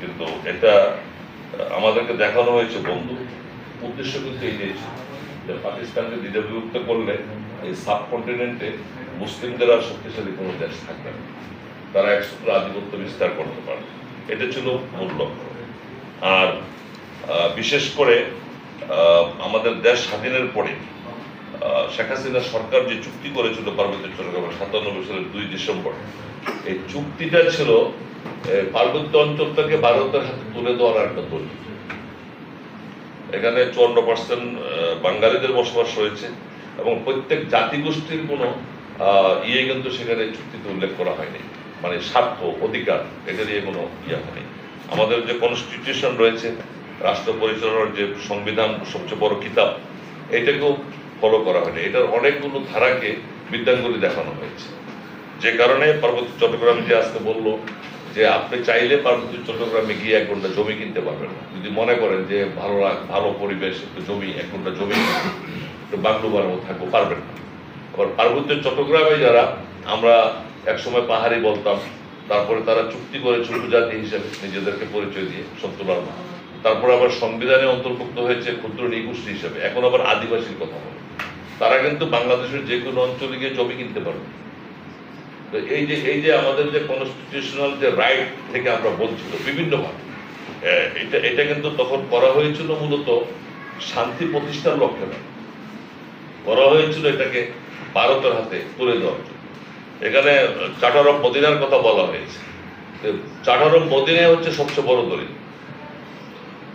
কিন্তু এটা আমাদেরকে দেখানো হয়েছে বন্ধু, উদ্দেশ্য কিন্তু এইটাই ছিল যে পাকিস্তানকে দ্বিধা বিভক্ত করলে এই সাবকন্টিনেন্টে মুসলিমদের আর শক্তিশালী কোনো দেশ থাকবে না, তারা একসূত্র আধিপত্য বিস্তার করতে পারে। এটা ছিল মূল লক্ষ্য। আর বিশেষ করে আমাদের দেশ স্বাধীনের পরে শেখ হাসিনা সরকার যে চুক্তি করেছিল পার্বত্য চট্টগ্রামে 97 সালের 2 ডিসেম্বর, এই চুক্তিটা ছিল পার্বত্য অঞ্চলটাকে ভারতের হাতে তুলে দেওয়ার একটা দলিল। এখানে 54% বাঙালিদের বসবাস রয়েছে এবং প্রত্যেক জাতিগোষ্ঠীর কোনো কিন্তু সেখানে চুক্তিতে উল্লেখ করা হয়নি, মানে স্বার্থ অধিকার এটা নিয়ে কোনো হয়নি। আমাদের যে কনস্টিটিউশন রয়েছে, রাষ্ট্র পরিচালনার যে সংবিধান সবচেয়ে বড় কিতাব, এটাকেও ফলো করা হয়নি। এটার অনেকগুলো ধারাকে বৃদ্ধাঙ্গুলি দেখানো হয়েছে, যে কারণে পার্বত্য চট্টগ্রামে যে আজকে বললো যে আপনি চাইলে পার্বত্য চট্টগ্রামে গিয়ে 1 ঘন্টা জমি কিনতে পারবেন না, যদি মনে করেন যে ভালো পরিবেশ, একটু জমি 1 ঘন্টা জমি একটু বাংলো বানাবো থাকবো, পারবেন না। আবার পার্বত্য চট্টগ্রামে যারা আমরা একসময় পাহাড়ি বলতাম, তারপরে তারা চুক্তি করেছে উপজাতি হিসেবে নিজেদেরকে পরিচয় দিয়ে 70 তারপর আবার সংবিধানে অন্তর্ভুক্ত হয়েছে ক্ষুদ্র নিগোষ্ঠী হিসেবে, এখন আবার আদিবাসীর কথা বলে। তারা কিন্তু বাংলাদেশের যে কোনো অঞ্চলে গিয়ে জমি কিনতে পারবে। তো এই যে আমাদের যে কনস্টিটিউশনাল যে রাইট থেকে আমরা বঞ্চিত বিভিন্নভাবে, এটা কিন্তু তখন করা হয়েছিল মূলত শান্তি প্রতিষ্ঠার লক্ষ্যে নয়, করা হয়েছিল এটাকে ভারতের হাতে তুলে দেওয়ার জন্য। এখানে চার্টার অফ মদিনার কথা বলা হয়েছে। চার্টার অফ মদিনা হচ্ছে সবচেয়ে বড় দলিল,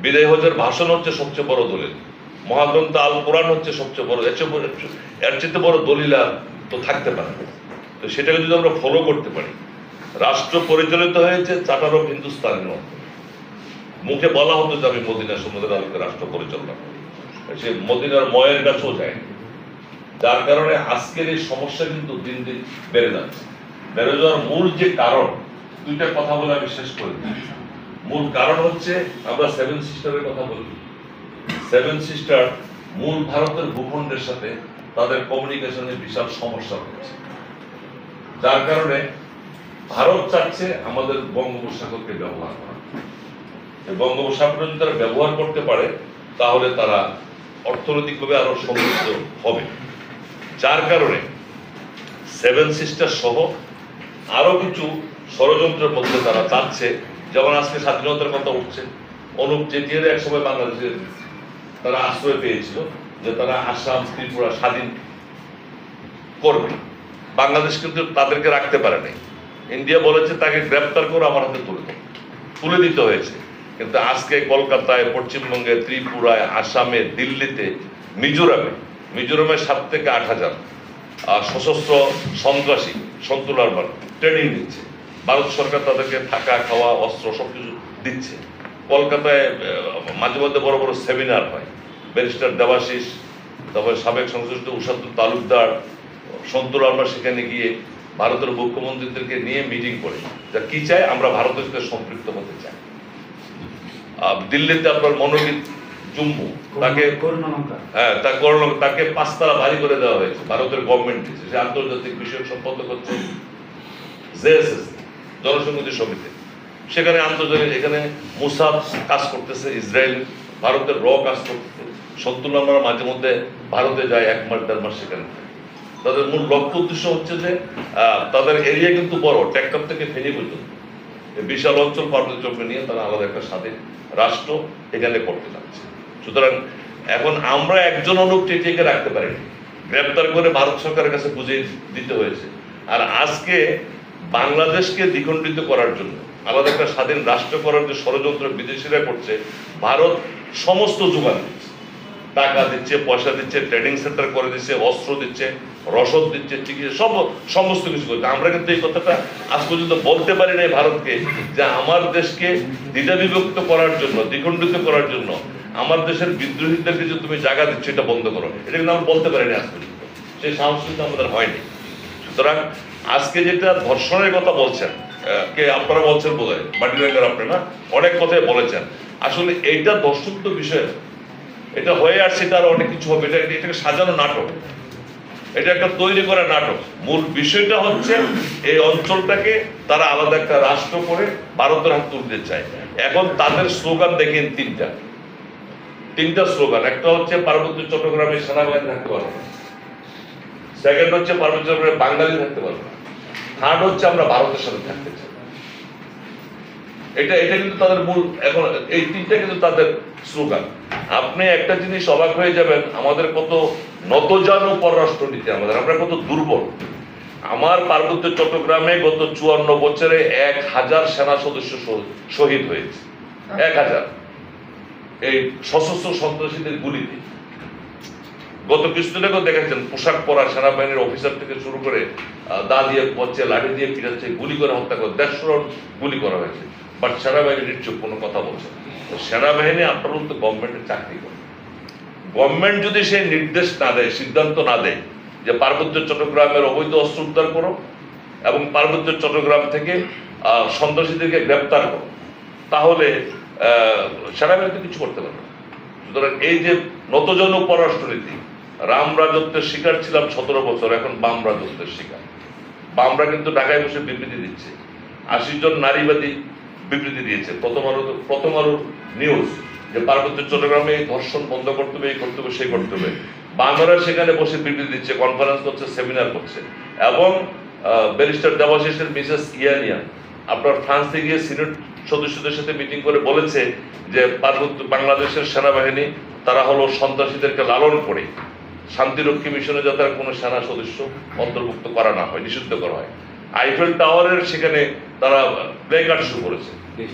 বিদায় হজের ভাষণ হচ্ছে সবচেয়ে বড় দলিল, মহাগ্রন্থ আল কোরআন হচ্ছে সবচেয়ে বড়। এর চেয়ে বড় দলিল আর তো থাকতে পারে না। তো সেটাকে যদি আমরা ফলো করতে পারি, রাষ্ট্র পরিচালিত হয়েছে চার্টার অফ হিন্দুস্তানের মতো, মুখে বলা হতো যে আমি মদিনা সমুদ্রের আলোকে রাষ্ট্র পরিচালনা করি, সে মদিনার ময়ের কাছেও যায়। যার কারণে আজকের এই সমস্যা কিন্তু দিন দিন বেড়ে যাচ্ছে। বেড়ে যাওয়ার মূল যে কারণ, 2টা কথা বলে আমি শেষ করে দিই। মূল কারণ হচ্ছে আমরা 7 সিস্টারের কথা বলি। 7 সিস্টার মূল ভারতের ভূখণ্ডের সাথে তাদের কমিউনিকেশনের বিশাল সমস্যা হচ্ছে, যার কারণে ভারত চাচ্ছে আমাদের বঙ্গোপসাগরকে ব্যবহার করা। বঙ্গোপসাগর যদি তারা ব্যবহার করতে পারে, তাহলে তারা অর্থনৈতিকভাবে আরো সমৃদ্ধ হবে। যার কারণে 7 সিস্টার সহ আরো কিছু ষড়যন্ত্রের মধ্যে তারা চাচ্ছে, যেমন আজকে স্বাধীনতার কথা উঠছে, অনুপ চেটিয়ারে একসময় বাংলাদেশের তারা আশ্রয় পেয়েছিল যে তারা আসাম ত্রিপুরা স্বাধীন করবে। বাংলাদেশ কিন্তু তাদেরকে রাখতে পারে নাই। ইন্ডিয়া বলেছে তাকে গ্রেপ্তার করে আমার হাতে তুলে দিতে হয়েছে। কিন্তু আজকে কলকাতায়, পশ্চিমবঙ্গে, ত্রিপুরায়, আসামে, দিল্লিতে, মিজোরামে 7 থেকে 8,000 সশস্ত্র সন্ত্রাসী সন্তুলার ট্রেনিং দিচ্ছে। ভারত সরকার তাদেরকে থাকা, খাওয়া, অস্ত্র সবকিছু দিচ্ছে। কলকাতায় মাঝে মধ্যে বড় বড় সেমিনার হয়। ব্যারিস্টার দেবাশিস, তারপরে সাবেক সংসদ উষাদুল তালুকদার, সন্তুল আরমার সেখানে গিয়ে ভারতের মুখ্যমন্ত্রীদেরকে নিয়ে মিটিং করে যা কি চায়, আমরা ভারতের সাথে সম্পৃক্ত হতে চাই। দিল্লিতে আপনার মনোনীত জুম্মু, তাকে 5 তালা বাড়ি করে দেওয়া হয়েছে, ভারতের গভর্নমেন্ট দিয়েছে। সে আন্তর্জাতিক বিষয়ক সম্পাদক হচ্ছে জেএসএস, জনসংহতি সমিতি। সেখানে আন্তর্জাতিক, এখানে মুসাদ কাজ করতেছে, ইসরায়েল ভারতের কাজ করতেছে। সন্তুল আমরা মাঝে মধ্যে ভারতে যায় 1 মাস 1.5 মাস সেখানে। তাদের মূল লক্ষ্য উদ্দেশ্য হচ্ছে যে তাদের এরিয়া কিন্তু বড়, টেকনাফ থেকে ফেনী পর্যন্ত বিশাল অঞ্চল পার্বত্য চক্র নিয়ে তারা আলাদা একটা স্বাধীন রাষ্ট্র এখানে করতে যাচ্ছে। সুতরাং এখন আমরা একজন অনুপ চেটিয়াকে রাখতে পারিনি, গ্রেপ্তার করে ভারত সরকারের কাছে বুঝিয়ে দিতে হয়েছে। আর আজকে বাংলাদেশকে দ্বিখণ্ডিত করার জন্য, আলাদা একটা স্বাধীন রাষ্ট্র করার যে ষড়যন্ত্র বিদেশিরা করছে, ভারত সমস্ত যোগান দিচ্ছে, টাকা দিচ্ছে, পয়সা দিচ্ছে, ট্রেনিং সেন্টার করে দিচ্ছে, অস্ত্র দিচ্ছে, রসদ দিচ্ছে, চিকিৎসা, সমস্ত কিছু করছে। আমরা কিন্তু এই কথাটা আজ পর্যন্ত বলতে পারি নাই ভারতকে যে আমার দেশকে দ্বিধা বিভক্ত করার জন্য, দ্বিখণ্ডিত করার জন্য আমার দেশের বিদ্রোহীদেরকে যে তুমি জায়গা দিচ্ছ এটা বন্ধ করো, এটা কিন্তু আমরা বলতে পারিনি আজ পর্যন্ত। সেই সাহস কিন্তু আমাদের হয়নি। সুতরাং আজকে যেটা ধর্ষণের কথা বলছেন, কে আপনারা বলছেন বোধহয় বাটিরাঙ্গার, আপনি না অনেক কথাই বলেছেন, আসলে এইটা দর্শক বিষয়, এটা হয়ে আসছে, এটা আরো অনেক কিছু হবে, এটাকে সাজানো নাটক। এটা একটা তৈরি করা নাটক। মূল বিষয়টা হচ্ছে এই অঞ্চলটাকে তারা আলাদা একটা রাষ্ট্র করে ভারতের হাত তুলতে চায়। এখন তাদের স্লোগান দেখেন তিনটা স্লোগান। একটা হচ্ছে পার্বত্য চট্টগ্রামে সেনাবাহিনী থাকতে পারবে না, সেকেন্ড হচ্ছে পার্বত্য চট্টগ্রামে বাঙালি থাকতে পারবে না, থার্ড হচ্ছে আমরা ভারতের সাথে থাকতে চাই। এটা কিন্তু তাদের মূল, এখন এই তিনটা কিন্তু তাদের স্লোগান। আপনি একটা জিনিস অবাক হয়ে যাবেন, আমাদের কত নতজানু পররাষ্ট্রনীতি, আমরা কত দুর্বল। আমার পার্বত্য চট্টগ্রামে গত 54 বছরে 1000 সেনা সদস্য শহীদ হয়েছে, 1000 এই সশস্ত্র সন্ত্রাসীদের গুলিতে। গত কিছুদিন আগেও দেখেছেন পোশাক পরা সেনাবাহিনীর অফিসার থেকে শুরু করে দা দিয়ে পচে, লাঠি দিয়ে পিটাচ্ছে, গুলি করে হত্যা করে 150 জন গুলি করা হয়েছে। বাট সেনাবাহিনী নিশ্চয় কোনো কথা বলছে না। সেনাবাহিনী আপনার তো গভর্নমেন্টের চাকরি করে, গভর্নমেন্ট যদি সেই নির্দেশ না দেয়, সিদ্ধান্ত না দেয় যে পার্বত্য চট্টগ্রামের অবৈধ অস্ত্র উদ্ধার করো এবং পার্বত্য চট্টগ্রাম থেকে সন্ত্রাসীদেরকে গ্রেপ্তার করো, তাহলে সেনাবাহিনী তো কিছু করতে পারবে না। সুতরাং এই যে নতজন পররাষ্ট্রনীতি, রাম রাজত্বের শিকার ছিলাম 17 বছর, এখন বাম রাজত্বের শিকার। বামরা কিন্তু ঢাকায় বসে বিবৃতি দিচ্ছে, 80 জন নারীবাদী বিবৃতি দিয়েছে। প্রথম আলো নিউজ যে পার্বত্য চট্টগ্রামে ধর্ষণ বন্ধ করতে হবে, এই করতে হবে, সেই করতে হবে। বামেরা সেখানে বসে বিবৃতি দিচ্ছে, কনফারেন্স করছে, সেমিনার করছে। এবং ব্যারিস্টার দেবাশিসের মিসেস ইয়ানিয়া আপনার ফ্রান্সে গিয়ে সিনেট সদস্যদের সাথে মিটিং করে বলেছে যে পার্বত্য বাংলাদেশের সেনাবাহিনী তারা হলো সন্ত্রাসীদেরকে লালন করে শান্তিরক্ষী মিশনে যাতে কোনো সেনা সদস্য অন্তর্ভুক্ত করা না হয়, নিষিদ্ধ করা হয়। আইফেল টাওয়ারের সেখানে তারা প্লে কার্ড শুরু করেছে।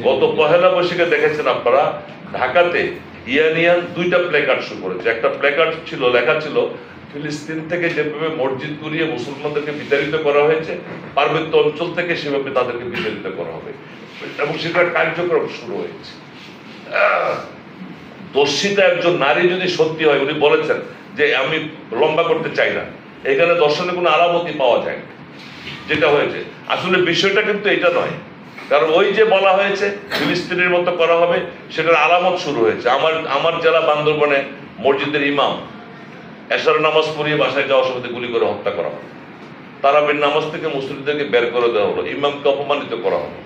গত পহেলা বৈশাখে দেখেছেন আপনারা, ঢাকাতে ইয়ানিয়ান 2টা প্লে কার্ড শুরু করেছে। একটা প্লে কার্ড ছিল, লেখা ছিল ফিলিস্তিন থেকে যেভাবে মসজিদ করিয়ে মুসলমানদেরকে বিতাড়িত করা হয়েছে, পার্বত্য অঞ্চল থেকে সেভাবে তাদেরকে বিতাড়িত করা হবে, এবং সেটার কার্যক্রম শুরু হয়েছে। দর্শিতা একজন নারী যদি সত্যি হয়, উনি বলেছেন যে আমি লম্বা করতে চাই না, এখানে দর্শনে কোনো আলামতি পাওয়া যায় না। যেটা হয়েছে আসলে বিষয়টা কিন্তু এটা নয়, কারণ ওই যে বলা হয়েছে ফিলিস্তিনের মতো করা হবে, সেটার আলামত শুরু হয়েছে। আমার জেলা বান্দরবনে মসজিদের ইমাম এশার নামাজ পড়িয়ে বাসায় যাওয়ার সময় গুলি করে হত্যা করা হলো। তারাবির নামাজ থেকে মুসলিমদেরকে বের করে দেওয়া হলো, ইমামকে অপমানিত করা হলো।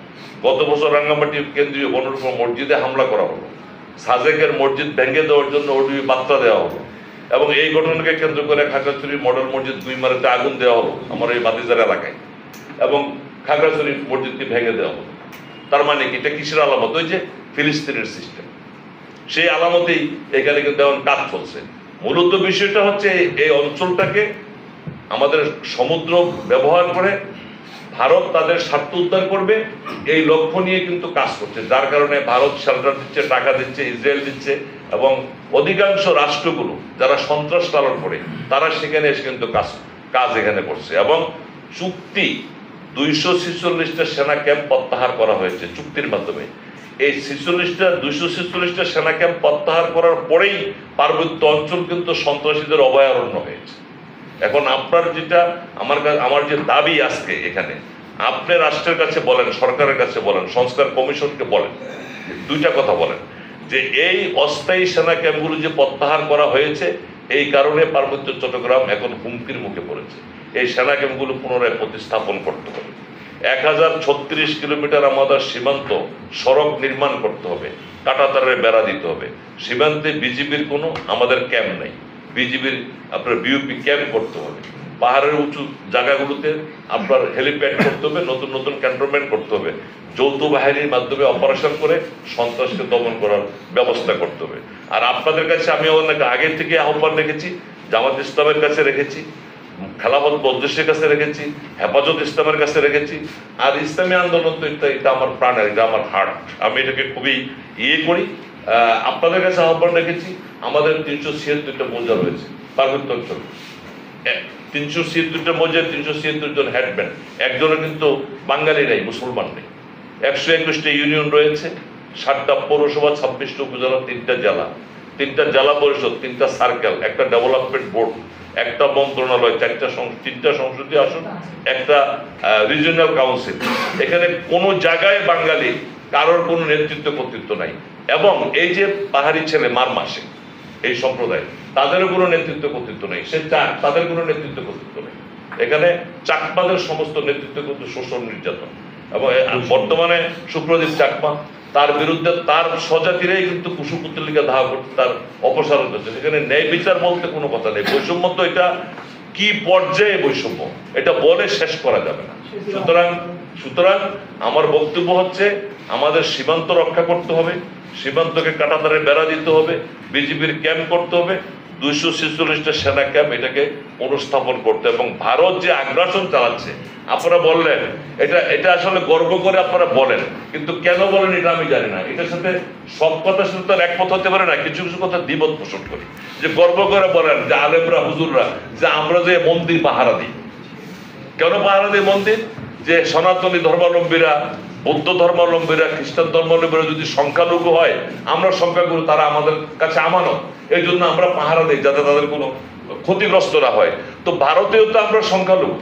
গত বছর রাঙ্গামাটি কেন্দ্রীয় বনরূপা মসজিদে হামলা করা হলো, সাজেকের মসজিদ ভেঙে দেওয়ার জন্য ওডিবি বার্তা দেওয়া হলো, এবং এই ঘটনাকে কেন্দ্র করে খাগড়াছড়ির মডেল মসজিদ গুইমারাতে আগুন দেওয়া হলো আমার এই বাতিজার এলাকায়, এবং খাগড়াছড়ি মসজিদকে ভেঙে দেওয়া হলো। তার মানে কি, এটা কিসের আলামত? ওই যে ফিলিস্তিনের সিস্টেম, সেই আলামতেই এখানে কিন্তু এখন কাজ চলছে। মূলত বিষয়টা হচ্ছে এই অঞ্চলটাকে আমাদের সমুদ্র ব্যবহার করে ভারত তাদের স্বার্থ উদ্ধার করবে, এই লক্ষ্য নিয়ে কিন্তু কাজ করছে। যার কারণে ভারত শেল্টার দিচ্ছে, টাকা দিচ্ছে, ইসরায়েল দিচ্ছে, এবং অধিকাংশ রাষ্ট্রগুলো যারা সন্ত্রাস পালন করে তারা সেখানে এসে কিন্তু কাজ এখানে করছে। এবং চুক্তি 246টা সেনা ক্যাম্প প্রত্যাহার করা হয়েছে চুক্তির মাধ্যমে। এই 246টা সেনা ক্যাম্প প্রত্যাহার করার পরেই পার্বত্য অঞ্চল কিন্তু সন্ত্রাসীদের অভয়ারণ্য হয়েছে। এখন আপনার যেটা আমার যে দাবি আজকে এখানে, আপনি রাষ্ট্রের কাছে বলেন, সরকারের কাছে বলেন, সংস্কার কমিশনকে বলেন, 2টা কথা বলেন যে এই অস্থায়ী সেনা ক্যাম্পগুলো যে প্রত্যাহার করা হয়েছে, এই কারণে পার্বত্য চট্টগ্রাম এখন হুমকির মুখে পড়েছে। এই সেনা ক্যাম্পগুলো পুনরায় প্রতিস্থাপন করতে হবে। 1036 কিলোমিটার আমাদের সীমান্ত সড়ক নির্মাণ করতে হবে, কাঁটাতারের বেড়া দিতে হবে। সীমান্তে বিজিবির কোনো আমাদের ক্যাম্প নেই, বিজিবির আপনার বিউপি ক্যাম্প করতে হবে। পাহাড়ের উঁচু জায়গাগুলোতে আপনার হেলিপ্যাড করতে হবে, নতুন নতুন ক্যান্টনমেন্ট করতে হবে। যৌথ বাহিনীর মাধ্যমে অপারেশন করে সন্ত্রাসকে দমন করার ব্যবস্থা করতে হবে। আর আপনাদের কাছে আমি অনেক আগে থেকে আহ্বান রেখেছি, জামাত ইসলামের কাছে রেখেছি, খেলাফত মজলিসের কাছে রেখেছি, হেফাজত ইসলামের কাছে রেখেছি। আর ইসলামী আন্দোলন তো এটা আমার প্রাণের, এটা আমার হার্ট, আমি এটাকে খুবই করি। আপনাদের কাছে আহ্বান রেখেছি, আমাদের 376টা মৌজা রয়েছে পার্বত্য অঞ্চল, 376টা মৌজা, 376 জন হেডম্যান, একজনও কিন্তু বাঙালি নেই, মুসলমান নেই। 121টা ইউনিয়ন রয়েছে, 7টা পৌরসভা, 26টা উপজেলা, 3টা জেলা, 3টা জেলা পরিষদ, 3টা সার্কেল, একটা ডেভেলপমেন্ট বোর্ড, একটা মন্ত্রণালয়, 3টা সংসদীয় আসন, একটা রিজিওনাল কাউন্সিল। এখানে কোনো জায়গায় বাঙালি কারোর কোনো নেতৃত্ব কর্তৃত্ব নাই। এবং এই যে পাহাড়ি ছেলে মার মাসে, এই সম্প্রদায়, তাদেরও কোনো নেতৃত্ব কর্তৃত্ব নেই। সে চাক, তাদের কোনো নেতৃত্ব কর্তৃত্ব নেই। এখানে চাকমাদের সমস্ত নেতৃত্ব কর্তৃত্ব শোষণ, নির্যাতন। এবং বর্তমানে সুপ্রদীপ চাকমা, তার বিরুদ্ধে তার স্বজাতিরাই কিন্তু কুশপুত্তলিকা ধাওয়া করতে তার অপসারণ হচ্ছে। সেখানে ন্যায় বিচার বলতে কোনো কথা নেই। বৈষম্য তো এটা কি পর্যায়ে বৈষম্য, এটা বলে শেষ করা যাবে না। সুতরাং আমার বক্তব্য হচ্ছে, আমাদের সীমান্ত রক্ষা করতে হবে, সীমান্তকে কাঁটাতারে বেড়া দিতে হবে, বিজেপির ক্যাম্প করতে হবে, 246টা সেনা ক্যাম্প এটাকে অনুস্থাপন করতে। এবং ভারত যে আগ্রাসন চালাচ্ছে, আপনারা বললেন এটা আসলে গর্ব করে আপনারা বলেন, কিন্তু কেন বলেন এটা আমি জানি না। এটার সাথে সব কথার সাথে তার একমত হতে পারে না, কিছু কিছু কথা দ্বিমত পোষণ করি। যে গর্ব করে বলেন যে আলেমরা, হুজুররা, যে আমরা যে মন্দির পাহারা দিই। কেন পাহারা দিই মন্দির? যে সনাতনী ধর্মাবলম্বীরা, বৌদ্ধ ধর্মাবলম্বীরা, খ্রিস্টান ধর্মাবলম্বীরা যদি সংখ্যালঘু হয়, আমরা সংখ্যাগুরু, তারা আমাদের কাছে আমানত, এই জন্য আমরা পাহারা দিই যাতে তাদের কোনো ক্ষতিগ্রস্ত না হয়। তো ভারতেও তো আমরা সংখ্যালঘু,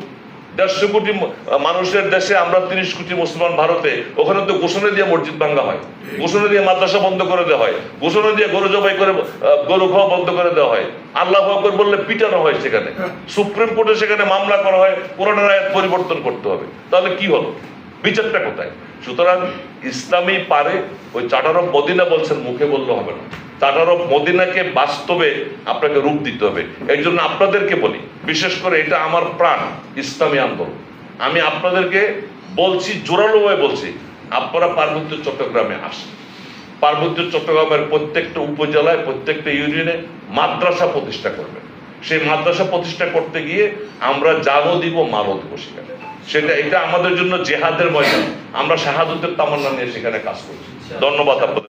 150 কোটি মানুষের দেশে আমরা 30 কোটি মুসলমান ভারতে, ওখানে তো ঘোষণা দিয়ে মসজিদ ভাঙ্গা হয়, ঘোষণা দিয়ে মাদ্রাসা বন্ধ করে দেওয়া হয়, ঘোষণা দিয়ে গরু জবাই করে, গরু খাওয়া বন্ধ করে দেওয়া হয়, আল্লাহু আকবার বললে পিটানো হয়। সেখানে সুপ্রিম কোর্টে সেখানে মামলা করা হয়, কোরআনের আয়াত পরিবর্তন করতে হবে। তাহলে কি হলো? বিচারটা কোথায়? সুতরাং ইসলামই পারে। ওই চার্টার অফ মদিনা বলছেন, মুখে বললে হবে না। চার্টার অফ মদিনাকে বাস্তবে আপনাকে রূপ দিতে হবে। এই জন্য আপনাদেরকে বলি, বিশেষ করে এটা আমার প্রাণ ইসলামী আন্দোলন, আমি আপনাদেরকে বলছি, জোরালোভাবে বলছি, আপনারা পার্বত্য চট্টগ্রামে আসেন। পার্বত্য চট্টগ্রামের প্রত্যেকটা উপজেলায়, প্রত্যেকটা ইউনিয়নে মাদ্রাসা প্রতিষ্ঠা করবেন। সেই মাদ্রাসা প্রতিষ্ঠা করতে গিয়ে আমরা জানও দিব, মালও দিব সেখানে। এটা আমাদের জন্য জেহাদের ময়দান। আমরা শাহাদতের তামান্না নিয়ে সেখানে কাজ করছি। ধন্যবাদ আপনাদের।